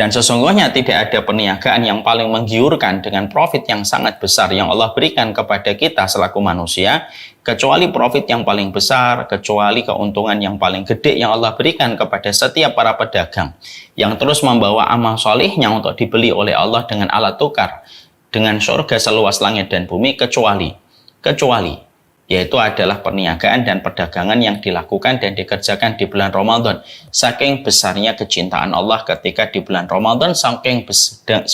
Dan sesungguhnya tidak ada perniagaan yang paling menggiurkan dengan profit yang sangat besar yang Allah berikan kepada kita selaku manusia, kecuali profit yang paling besar, kecuali keuntungan yang paling gede yang Allah berikan kepada setiap para pedagang yang terus membawa amal solihnya untuk dibeli oleh Allah dengan alat tukar, dengan surga seluas langit dan bumi, kecuali yaitu adalah perniagaan dan perdagangan yang dilakukan dan dikerjakan di bulan Ramadan. Saking besarnya kecintaan Allah ketika di bulan Ramadan,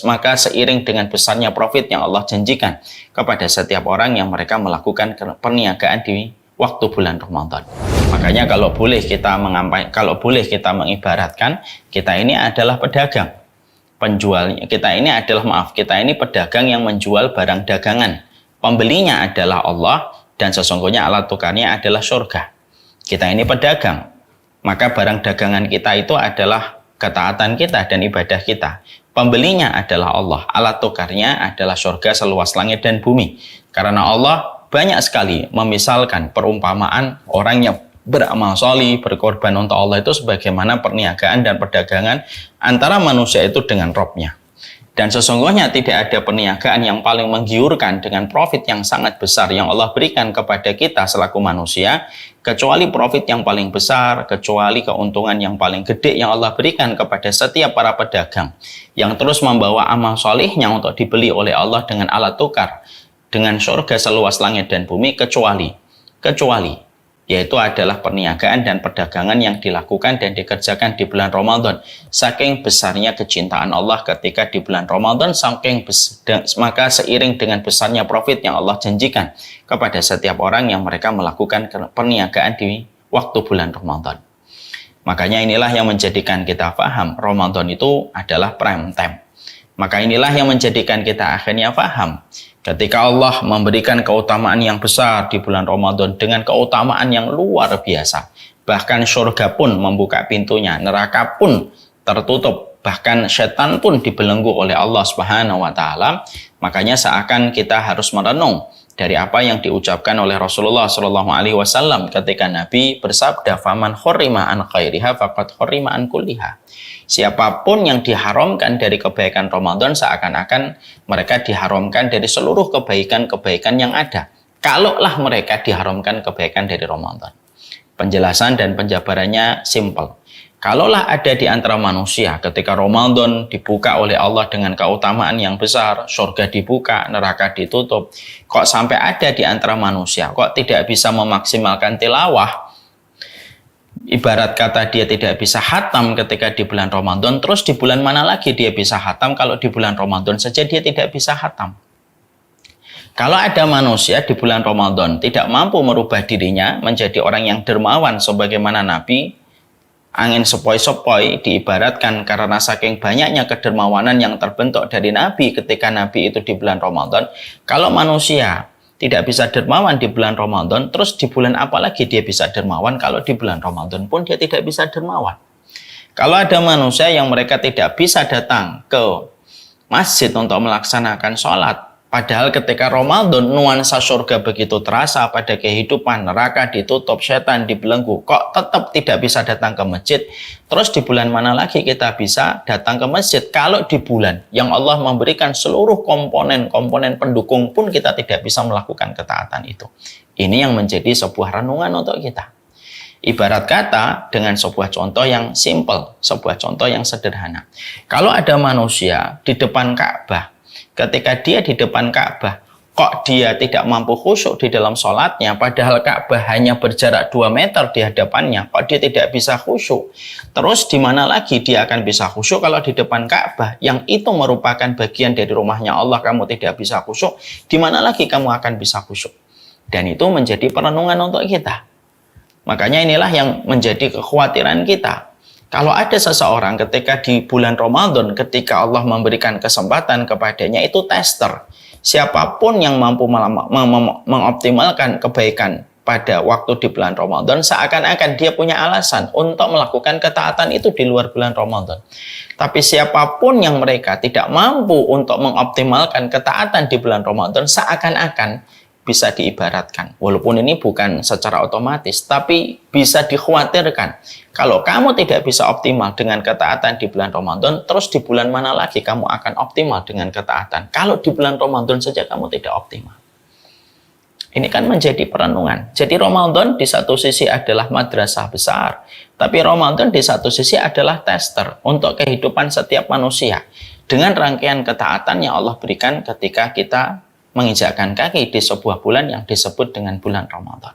maka seiring dengan besarnya profit yang Allah janjikan kepada setiap orang yang mereka melakukan perniagaan di waktu bulan Ramadan. Makanya kalau boleh kita mengibaratkan, kita ini adalah pedagang. Kita ini pedagang yang menjual barang dagangan. Pembelinya adalah Allah, dan sesungguhnya alat tukarnya adalah surga. Kita ini pedagang, maka barang dagangan kita itu adalah ketaatan kita dan ibadah kita. Pembelinya adalah Allah, alat tukarnya adalah surga seluas langit dan bumi. Karena Allah banyak sekali memisalkan perumpamaan orang yang beramal solih, berkorban untuk Allah itu sebagaimana perniagaan dan perdagangan antara manusia itu dengan Robnya. Dan sesungguhnya tidak ada perniagaan yang paling menggiurkan dengan profit yang sangat besar yang Allah berikan kepada kita selaku manusia, kecuali profit yang paling besar, kecuali keuntungan yang paling gede yang Allah berikan kepada setiap para pedagang yang terus membawa amal solihnya untuk dibeli oleh Allah dengan alat tukar, dengan surga seluas langit dan bumi, kecuali yaitu adalah perniagaan dan perdagangan yang dilakukan dan dikerjakan di bulan Ramadan. Saking besarnya kecintaan Allah ketika di bulan Ramadan, maka seiring dengan besarnya profit yang Allah janjikan kepada setiap orang yang mereka melakukan perniagaan di waktu bulan Ramadan. Makanya inilah yang menjadikan kita paham Ramadan itu adalah prime time. Maka inilah yang menjadikan kita akhirnya paham ketika Allah memberikan keutamaan yang besar di bulan Ramadan dengan keutamaan yang luar biasa. Bahkan surga pun membuka pintunya, neraka pun tertutup, bahkan setan pun dibelenggu oleh Allah Subhanahu wa taala. Makanya seakan kita harus merenung dari apa yang diucapkan oleh Rasulullah Shallallahu alaihi wasallam ketika Nabi bersabda, "Faman khurima an khairiha faqad khurima an kulliha." Siapapun yang diharamkan dari kebaikan Ramadan, seakan-akan mereka diharamkan dari seluruh kebaikan-kebaikan yang ada. Kalaulah mereka diharamkan kebaikan dari Ramadan. Penjelasan dan penjabarannya simpel. Kalaulah ada di antara manusia ketika Ramadan dibuka oleh Allah dengan keutamaan yang besar, surga dibuka, neraka ditutup, kok sampai ada di antara manusia kok tidak bisa memaksimalkan tilawah, ibarat kata dia tidak bisa khatam ketika di bulan Ramadan, terus di bulan mana lagi dia bisa khatam kalau di bulan Ramadan saja dia tidak bisa khatam? Kalau ada manusia di bulan Ramadan tidak mampu merubah dirinya menjadi orang yang dermawan sebagaimana Nabi, angin sepoi-sepoi diibaratkan karena saking banyaknya kedermawanan yang terbentuk dari Nabi ketika Nabi itu di bulan Ramadan. Kalau manusia tidak bisa dermawan di bulan Ramadan, terus di bulan apa lagi dia bisa dermawan kalau di bulan Ramadan pun dia tidak bisa dermawan? Kalau ada manusia yang mereka tidak bisa datang ke masjid untuk melaksanakan sholat, padahal ketika Ramadan nuansa surga begitu terasa pada kehidupan, neraka ditutup, setan dibelenggu, kok tetap tidak bisa datang ke masjid? Terus di bulan mana lagi kita bisa datang ke masjid? Kalau di bulan yang Allah memberikan seluruh komponen pendukung pun kita tidak bisa melakukan ketaatan itu. Ini yang menjadi sebuah renungan untuk kita. Ibarat kata dengan sebuah contoh yang simple, sebuah contoh yang sederhana. Kalau ada manusia di depan Ka'bah, ketika dia di depan Ka'bah, kok dia tidak mampu khusyuk di dalam sholatnya, padahal Ka'bah hanya berjarak 2 meter di hadapannya, kok dia tidak bisa khusyuk? Terus di mana lagi dia akan bisa khusyuk kalau di depan Ka'bah, yang itu merupakan bagian dari rumahnya Allah, kamu tidak bisa khusyuk, di mana lagi kamu akan bisa khusyuk? Dan itu menjadi perenungan untuk kita. Makanya inilah yang menjadi kekhawatiran kita. Kalau ada seseorang ketika di bulan Ramadan, ketika Allah memberikan kesempatan kepadanya, itu tester. Siapapun yang mampu mengoptimalkan kebaikan pada waktu di bulan Ramadan, seakan-akan dia punya alasan untuk melakukan ketaatan itu di luar bulan Ramadan. Tapi siapapun yang mereka tidak mampu untuk mengoptimalkan ketaatan di bulan Ramadan, seakan-akan bisa diibaratkan. Walaupun ini bukan secara otomatis, tapi bisa dikhawatirkan. Kalau kamu tidak bisa optimal dengan ketaatan di bulan Ramadan, terus di bulan mana lagi kamu akan optimal dengan ketaatan? Kalau di bulan Ramadan saja kamu tidak optimal. Ini kan menjadi perenungan. Jadi Ramadan di satu sisi adalah madrasah besar, tapi Ramadan di satu sisi adalah tester untuk kehidupan setiap manusia. Dengan rangkaian ketaatan yang Allah berikan ketika kita menginjakkan kaki di sebuah bulan yang disebut dengan bulan Ramadan.